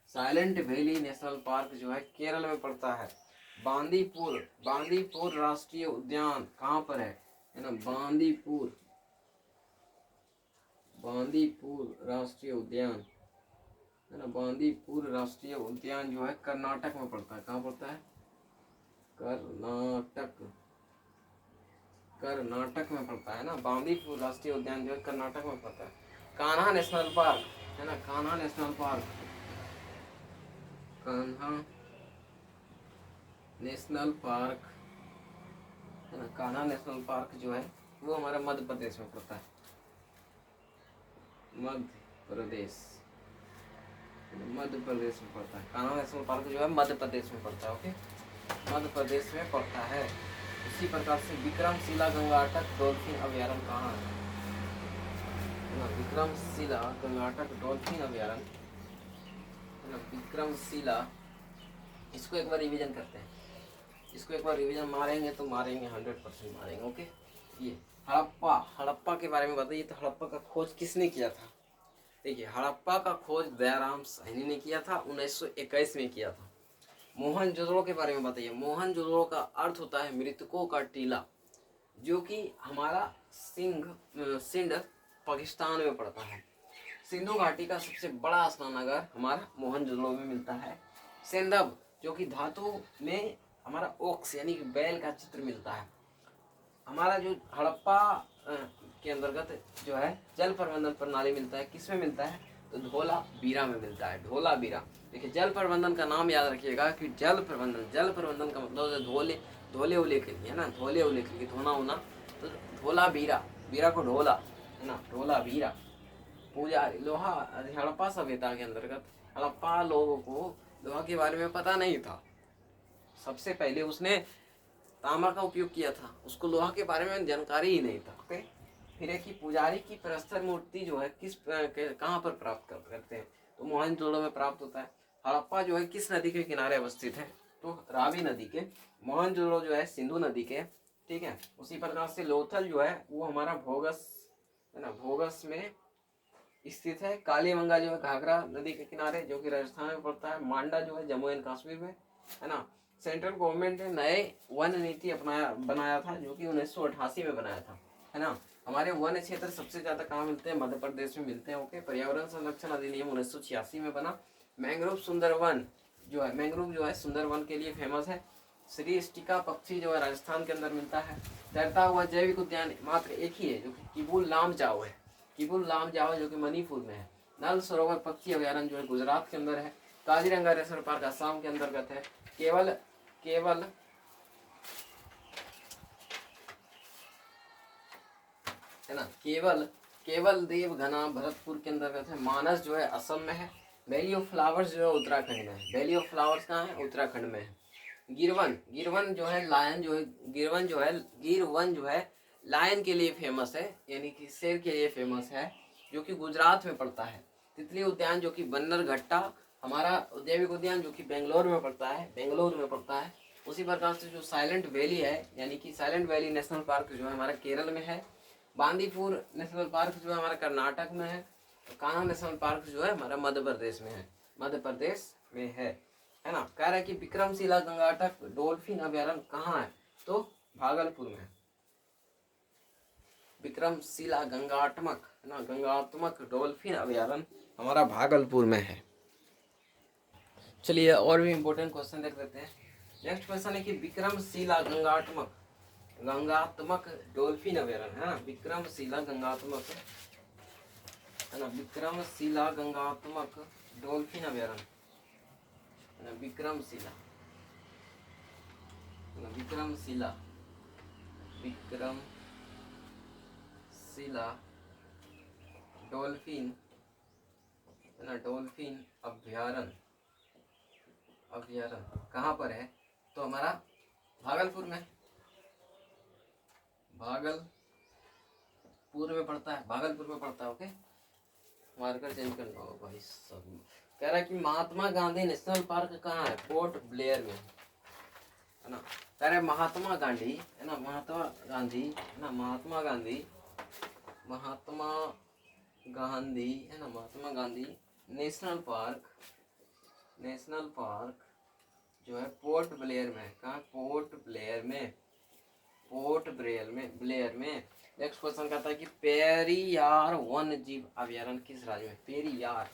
[SPEAKER 1] साइलेंट वैली नेशनल पार्क जो है केरल में पड़ता है। बांदीपुर राष्ट्रीय उद्यान कहाँ पर है? है ना। बांदीपुर, बांदीपुर राष्ट्रीय उद्यान, है ना। बांदीपुर राष्ट्रीय उद्यान जो है कर्नाटक में पड़ता है। कहाँ पड़ता है? कर्नाटक, कर्नाटक में पड़ता है ना। बांदीपुर राष्ट्रीय उद्यान जो है कर्नाटक में पड़ता है। कान्हा नेशनल पार्क, है ना। Kanha national park, Kanha national park, है ना। कान्हा नेशनल पार्क जो है वो हमारा मध्य प्रदेश में पड़ता है। मध्य प्रदेश, मध्य प्रदेश में पड़ता है। कान्हा नेशनल पार्क जो है मध्य प्रदेश में पड़ता है। ओके, मध्य प्रदेश में पड़ता है। इसी प्रकार से विक्रमशिला गंगाटक डॉल्फिन अभ्यारण्य कहाँ है? विक्रमशिला गंगाटक डॉल्फिन अभ्यारण्य, है ना। विक्रमशिला, इसको एक बार रिवीजन करते हैं। इसको एक बार रिवीजन मारेंगे तो मारेंगे, 100% मारेंगे। ओके, ये हड़प्पा, हड़प्पा के बारे में बताइए। तो हड़प्पा का खोज किसने किया था? देखिए, हड़प्पा का खोज दयाराम साहनी ने किया था, 1921 में किया था। मोहनजोदड़ो के बारे में बताइए। मोहनजोदड़ो का अर्थ होता है मृतकों का टीला, जो कि हमारा सिंध पाकिस्तान में पड़ता है। सिंधु घाटी का सबसे बड़ा स्नानागार हमारा मोहनजोदड़ो में मिलता है। सेंधव, जो कि धातु में हमारा ओक्स यानी कि बैल का चित्र मिलता है। हमारा जो हड़प्पा के अंतर्गत जो है जल प्रबंधन प्रणाली मिलता है, किसमें मिलता है? तो धोलावीरा में मिलता है। धोलावीरा, देखिए जल प्रबंधन का नाम याद रखिएगा कि जल प्रबंधन, जल प्रबंधन का मतलब है धोले, धोले उले के लिए, है ना। धोले उले के लिए, धोना होना, तो धोलावीरा, वीरा को ढोला, है ना। धोलावीरा पुजारी, लोहा, हड़प्पा सभ्यता के अंतर्गत हड़प्पा लोगों को लोहा के बारे में पता नहीं था। सबसे पहले उसने तांबा का उपयोग किया था, उसको लोहा के बारे में जानकारी ही नहीं था। ओके, फिर एक ही पुजारी की प्रस्तर मूर्ति जो है किस कहाँ पर प्राप्त करते हैं? तो मोहनजोदड़ो में प्राप्त होता है। हड़प्पा जो है किस नदी के किनारे अवस्थित है? तो रावी नदी के। मोहनजोदड़ो जो है सिंधु नदी के, ठीक है। उसी प्रकार से लोथल जो है वो हमारा भोगस, है ना, भोगस में स्थित है। कालीगंगा जो है घाघरा नदी के किनारे, जो कि राजस्थान में पड़ता है। मांडा जो है जम्मू एंड कश्मीर में, है ना। सेंट्रल गवर्नमेंट ने नए वन नीति बनाया था, जो कि 1988 में बनाया था, है ना। हमारे वन क्षेत्र सबसे ज्यादा कहाँ मिलते हैं? मध्य प्रदेश में मिलते हैं। ओके, पर्यावरण संरक्षण अधिनियम 1986 में बना। मैंग्रोव सुंदरवन जो है, मैंग्रोव जो है सुंदरवन के लिए फेमस है। श्री स्टिका पक्षी जो है राजस्थान के अंदर मिलता है। तैरता हुआ जैविक उद्यान मात्र एक ही है, जो कि किबुल लामजाओ है। किबुल लामजाओ जो कि मणिपुर में है। नल सरोवर पक्षी अभ्यारण्य जो है गुजरात के अंदर है। काजीरंगा नेशनल पार्क असम के अंतर्गत है। केवल है ना, केवल देव घना भरतपुर के अंतर्गत है। मानस जो है असम में है। वैली ऑफ फ्लावर्स जो है उत्तराखंड में है। वैली ऑफ फ्लावर्स कहाँ है? उत्तराखंड में है। गिरवन जो है लायन जो है, गिरवन जो है लायन के लिए फेमस है, यानी कि शेर के लिए फेमस है, जो कि गुजरात में पड़ता है। तितली उद्यान जो कि बन्नरघट्टा, हमारा जैविक उद्यान जो कि बेंगलोर में पड़ता है। उसी प्रकार से जो साइलेंट वैली है, यानी कि साइलेंट वैली नेशनल पार्क जो है हमारा केरल में है। बांदीपुर नेशनल पार्क जो है हमारा कर्नाटक में है। कान्हा नेशनल पार्क जो है हमारा मध्य प्रदेश में है ना। कह रहा है कि विक्रमशिला गंगाटक डॉल्फिन अभ्यारण्य कहाँ है? तो भागलपुर में। विक्रमशिला गंगात्मक, है ना, गंगात्मक डॉल्फिन अभ्यारण्य हमारा भागलपुर में है। चलिए और भी इम्पोर्टेंट क्वेश्चन देख लेते हैं। नेक्स्ट क्वेश्चन है कि विक्रमशिला गंगात्मक डॉल्फिन अभ्यारण्य, है ना। विक्रमशिला गंगात्मक, है ना, विक्रमशिला गंगात्मक डॉल्फिन अभ्यारण्य, है ना। विक्रमशिला डॉल्फिन, है ना, डॉल्फिन अभ्यारण्य कहाँ पर है? तो हमारा भागलपुर में पड़ता है। ओके, मार्कर चेंज करना होगा भाई सब। कह रहा है कि महात्मा गांधी नेशनल पार्क कहाँ है? पोर्ट ब्लेयर में, है ना। कह रहे महात्मा गांधी, है ना, महात्मा गांधी नेशनल पार्क जो है पोर्ट ब्लेयर में है। कहाँ? पोर्ट ब्लेयर में, पोर्ट ब्लेयर में। नेक्स्ट क्वेश्चन कहता है कि पेरियार वन जीव अभयारण्य किस राज्य में? पेरियार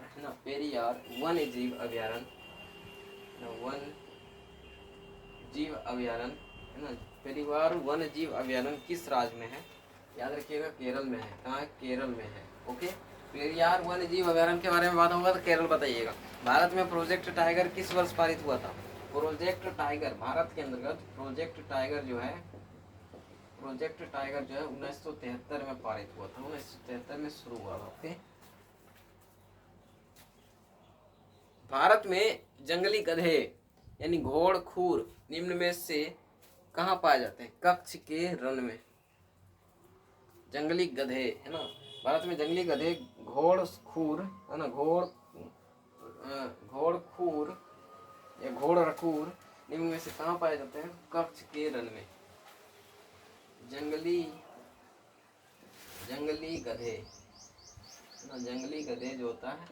[SPEAKER 1] है ना, पेरियार वन जीव अभयारण्य, वन जीव अभयारण्य है ना, पेरियार वन जीव अभयारण्य किस राज्य में है? याद रखिएगा केरल में है। कहाँ है? केरल में है। ओके, पेरियार वन जीव अभयारण्य के बारे में बात होगा तो केरल बताइएगा। भारत में प्रोजेक्ट टाइगर किस वर्ष पारित हुआ था? प्रोजेक्ट टाइगर, भारत के अंतर्गत प्रोजेक्ट टाइगर जो है 1973 में पारित हुआ था। 1973 में शुरू हुआ था। ओके, भारत में जंगली गधे यानी घोड़खूर निम्न में से कहाँ पाए जाते हैं? कच्छ के रण में। जंगली गधे है ना, भारत में जंगली गधे घोड़खूर है ना, घोड़खूर या घोड़खूर निम्न में से कहाँ पाए जाते हैं? कच्छ के रण में। जंगली गधे है ना, जंगली गधे जो होता है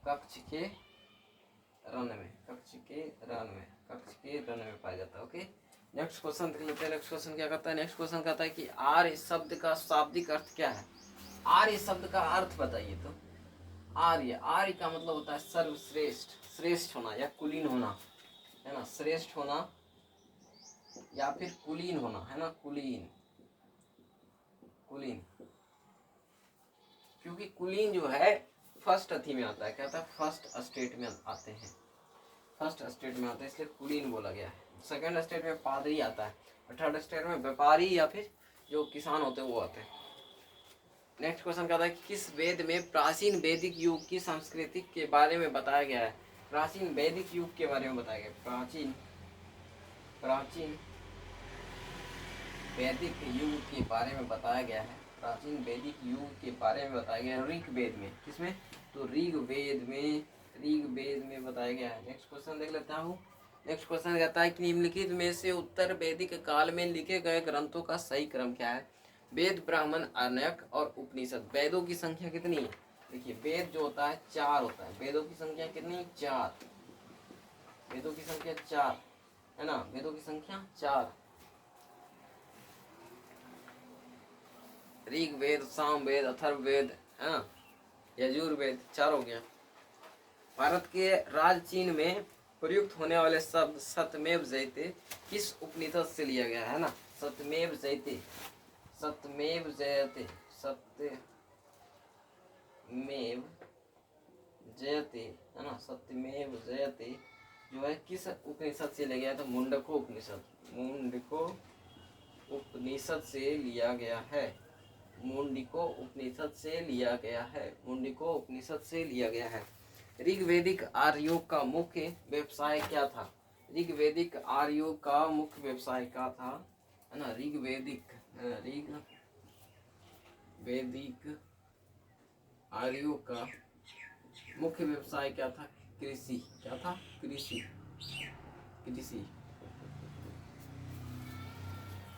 [SPEAKER 1] कच्छ के रण में पाया जाता है। ओके, नेक्स्ट क्वेश्चन देख लेते हैं। नेक्स्ट क्वेश्चन क्या कहता है? नेक्स्ट क्वेश्चन कहता है कि आर्य शब्द का शाब्दिक अर्थ क्या है? आर्य शब्द का अर्थ बताइए तो। आर्य का मतलब होता है सर्वश्रेष्ठ, श्रेष्ठ होना या कुलीन होना है ना, श्रेष्ठ होना या फिर कुलीन होना है ना, कुलीन। क्योंकि कुलीन जो है फर्स्ट अथी में आता है, क्या आता है? फर्स्ट स्टेट में आते हैं, इसलिए कुलीन बोला गया है। सेकंड स्टेट में पादरी आता है, और थर्ड स्टेट में व्यापारी या फिर जो किसान होते हैं वो आते हैं। नेक्स्ट क्वेश्चन कहता है कि किस वेद में प्राचीन वैदिक युग की संस्कृति के बारे में बताया गया है? प्राचीन वैदिक युग के बारे में बताया गया। प्राचीन वैदिक युग के बारे में बताया गया है। प्राचीन वैदिक युग के बारे में बताया गया है ऋग्वेद में। किसमें? तो ऋग्वेद में बताया गया है। नेक्स्ट क्वेश्चन देख लेता हूँ। नेक्स्ट क्वेश्चन कहता है कि निम्नलिखित में से उत्तर वैदिक काल में लिखे गए ग्रंथों का सही क्रम क्या है? वेद, ब्राह्मण, आरण्यक और उपनिषद। वेदों की संख्या कितनी है? देखिए, वेद जो होता है 4 होता है। वेदों की संख्या कितनी? 4। वेदों की संख्या 4 है ना, वेदों की संख्या 4। ऋग्वेद, सामवेद, अथर्ववेद है ना, यजुर्वेद, 4 हो गया। भारत के राज्य चीन में प्रयुक्त होने वाले शब्द सत्यमेव जयते किस उपनिषद से लिया गया है ना? सत्यमेव जयते है ना, सत्यमेव जयते जो है किस उपनिषद से लिया गया? तो मुंडको उपनिषद से लिया गया है। मुंडिको उपनिषद से लिया गया है। ऋग्वेदिक आर्यों का मुख्य व्यवसाय क्या था? ऋग्वेदिक आर्यों का मुख्य व्यवसाय क्या था है ना? ऋग्वेदिक आर्यों का मुख्य व्यवसाय क्या था? कृषि। क्या था? कृषि।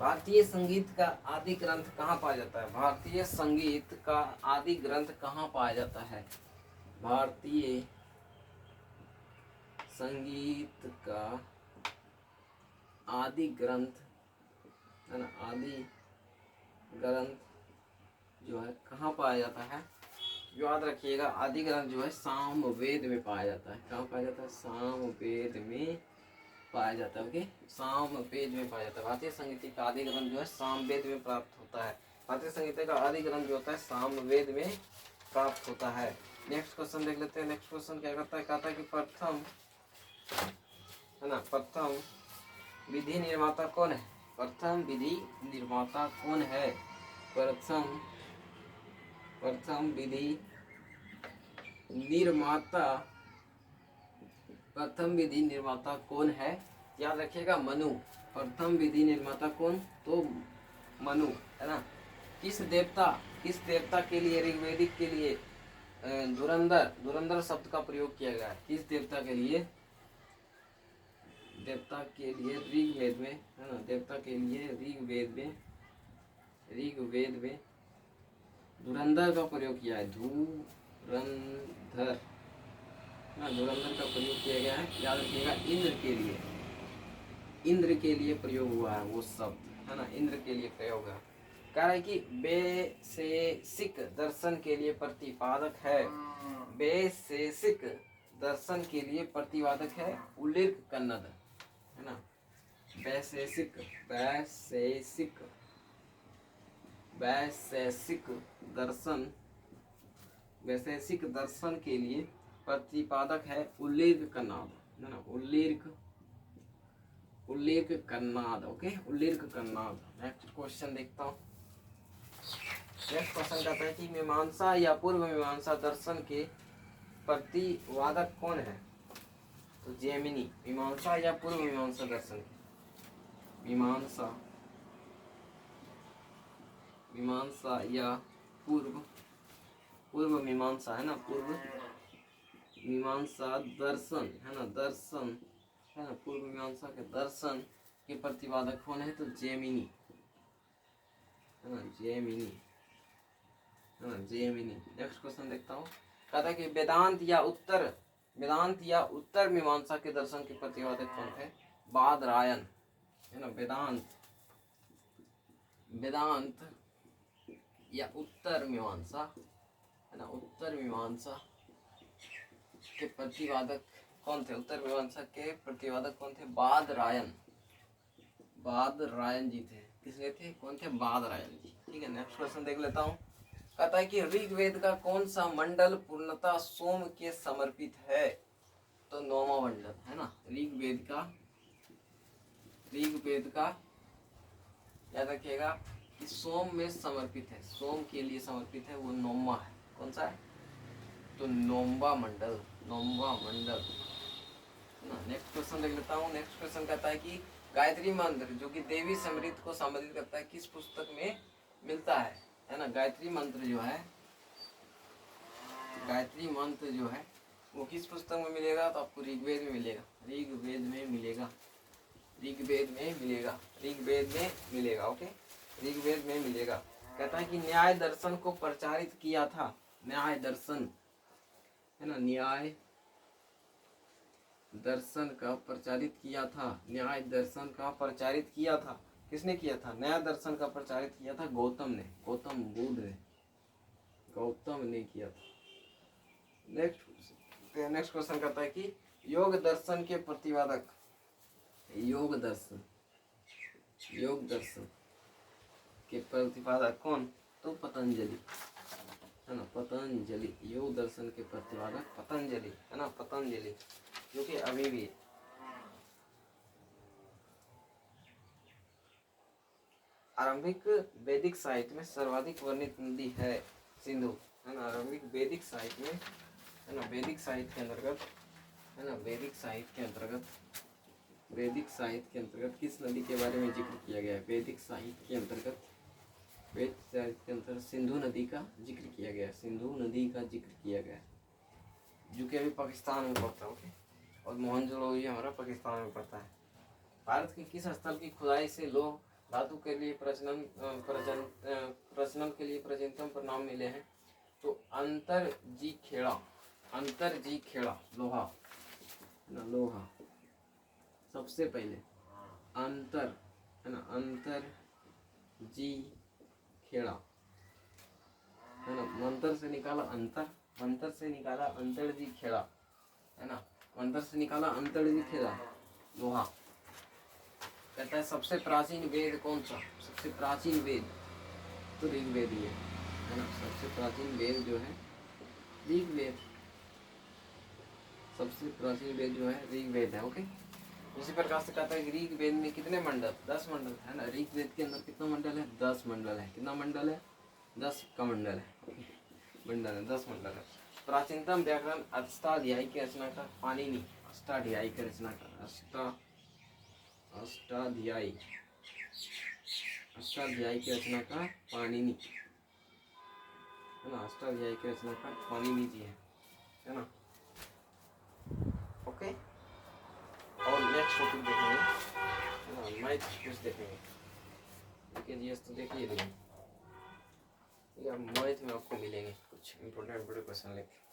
[SPEAKER 1] भारतीय संगीत का आदि ग्रंथ कहाँ पाया जाता है? भारतीय संगीत का आदि ग्रंथ कहाँ पाया जाता है? भारतीय संगीत का आदि ग्रंथ है ना, आदि ग्रंथ जो है कहाँ पाया जाता है? याद रखिएगा, आदि ग्रंथ जो है सामवेद में पाया जाता है। कहाँ पाया जाता है? सामवेद में पाया जाता है। ओके, सामवेद में पाया जाता है। भारतीय संगीत का आदि ग्रंथ जो है सामवेद में प्राप्त होता है। भारतीय संगीत का आदि ग्रंथ जो होता है सामवेद में प्राप्त होता है। नेक्स्ट क्वेश्चन देख लेते हैं। नेक्स्ट क्वेश्चन क्या करता है? कहता है कि प्रथम है ना, प्रथम विधि निर्माता कौन है? प्रथम विधि निर्माता कौन है? प्रथम विधि निर्माता कौन है? याद रखिएगा, मनु। प्रथम विधि निर्माता कौन? तो मनु है ना। किस देवता के लिए ऋग्वेदिक के लिए धुरंधर शब्द का प्रयोग किया गया है? किस देवता के लिए ऋग्वेद में है ना, देवता के लिए ऋग्वेद में धुरंधर का प्रयोग किया है। धुरंधर का प्रयोग किया गया है। याद रखिएगा, इंद्र के लिए इंद्र के लिए प्रयोग हुआ है वो शब्द, है ना, इंद्र के लिए प्रयोग है। कह रहा है कि वैशेषिक दर्शन के लिए प्रतिपादक है, वैशेषिक दर्शन के लिए प्रतिपादक है उल्लेख कन्नद, है ना, वैशेषिक वैशेषिक वैशेषिक दर्शन, वैशेषिक दर्शन के लिए प्रतिपादक है उल्लेख कन्नाद, है ना, उल्लेख कन्नाद। ओके, उल्लेख कन्नाद। नेक्स्ट क्वेश्चन देखता हूँ। नेक्स्ट क्वेश्चन कहता है कि मीमांसा या पूर्व मीमांसा दर्शन के प्रतिवादक कौन है? तो जैमिनी। मीमांसा या पूर्व मीमांसा दर्शन, मीमांसा मीमांसा या पूर्व मीमांसा, है ना, पूर्व मीमांसा दर्शन, है ना, दर्शन, है ना, पूर्व मीमांसा के दर्शन के प्रतिपादक कौन है? तो जैमिनी, है ना, जैमिनी, है ना, जैमिनी। नेक्स्ट क्वेश्चन देखता हूँ। कहता है कि वेदांत या उत्तर मीमांसा के दर्शन के प्रतिपादक कौन है? बादरायण, है ना, वेदांत या उत्तर मीमांसा, है ना, उत्तर मीमांसा के प्रतिपादक कौन थे? उत्तर मीमांसा के प्रतिपादक कौन थे? बादरायण जी थे। किसने थे? कौन थे? बादरायण जी। ठीक है, नेक्स्ट क्वेश्चन देख लेता हूँ। कहता है कि ऋग्वेद का कौन सा मंडल पूर्णतः सोम के समर्पित है? तो 9वां मंडल, है ना, ऋग्वेद का याद रखिएगा कि सोम में समर्पित है, सोम के लिए समर्पित है, वो 9वां है। कौन सा है? तो 9वां मंडल, 9वां मंडल। नेक्स्ट क्वेश्चन देख लेता हूँ। नेक्स्ट क्वेश्चन कहता है कि गायत्री मंत्र जो कि देवी समृद्धि को संबोधित करता है किस पुस्तक में मिलता है ना? गायत्री मंत्र जो है वो किस पुस्तक में मिलेगा? तो आपको ऋग्वेद में मिलेगा, ऋग्वेद में मिलेगा। ओके, ऋग्वेद में मिलेगा। कहता है कि न्याय दर्शन को प्रचारित किया था, न्याय दर्शन, है ना, न्याय दर्शन का प्रचारित किया था, न्याय दर्शन का प्रचारित किया था। किसने किया था? न्याय दर्शन का प्रचारित किया था गौतम ने, गौतम बुद्ध ने, गौतम ने किया था। नेक्स्ट क्वेश्चन कहता है कि योग दर्शन के प्रतिपादक, योग दर्शन के प्रतिपादक कौन? तो पतंजलि, है ना, पतंजलि। योग दर्शन के प्रतिपादक पतंजलि, है ना, पतंजलि, जो कि अभी भी आरंभिक वैदिक साहित्य में सर्वाधिक वर्णित नदी है सिंधु, है ना। आरंभिक वैदिक साहित्य में, है ना, वैदिक साहित्य के अंतर्गत, है ना, वैदिक साहित्य के अंतर्गत किस नदी के बारे में जिक्र किया गया है? वैदिक साहित्य के अंतर्गत सिंधु नदी का जिक्र किया गया, सिंधु नदी का जिक्र किया गया, जो कि अभी पाकिस्तान में पड़ता है। ओके, और मोहनजोदड़ो ये हमारा पाकिस्तान में पड़ता है। भारत के किस स्थल की खुदाई से लोग धातु के लिए प्रजनन के लिए प्राचीनतम परिणाम मिले हैं? तो अंतरजी खेड़ा लोहा, है ना, लोहा सबसे पहले अंतर, है ना, अंतरजी खेड़ा, है ना, मंत्र से निकाला अंतर, मंत्र से निकाला अंतरजी खेड़ा, है ना, मंत्र से निकाला अंतरजी खेड़ा लोहा। कहता है सबसे प्राचीन वेद कौन सा? सबसे प्राचीन वेद तो ऋग्वेद ही है ना, सबसे प्राचीन वेद जो है ऋग्वेद, सबसे प्राचीन वेद जो है ऋग्वेद है। ओके, इसी प्रकार से कहता है कि ऋग्वेद में कितने मंडल? 10 मंडल, है ना। ऋग्वेद के अंदर कितना मंडल है? 10 मंडल है। कितना मंडल है? 10 का मंडल है, मंडल है, 10 मंडल है। प्राचीनतम व्याकरण अष्टाध्यायी की रचनाकार पाणिनि, अष्टाध्यायी की रचनाकार, अष्टाध्यायी की रचनाकार पाणिनि, है ना, अष्टाध्यायी की रचनाकार पाणिनि जी है ना। ओके, और नेक्स्ट टॉपिक देखेंगे, मैथ कुछ देखेंगे। जीएस तो देखिए, मैथ में आपको मिलेंगे कुछ इंपॉर्टेंट क्वेश्चन लेके।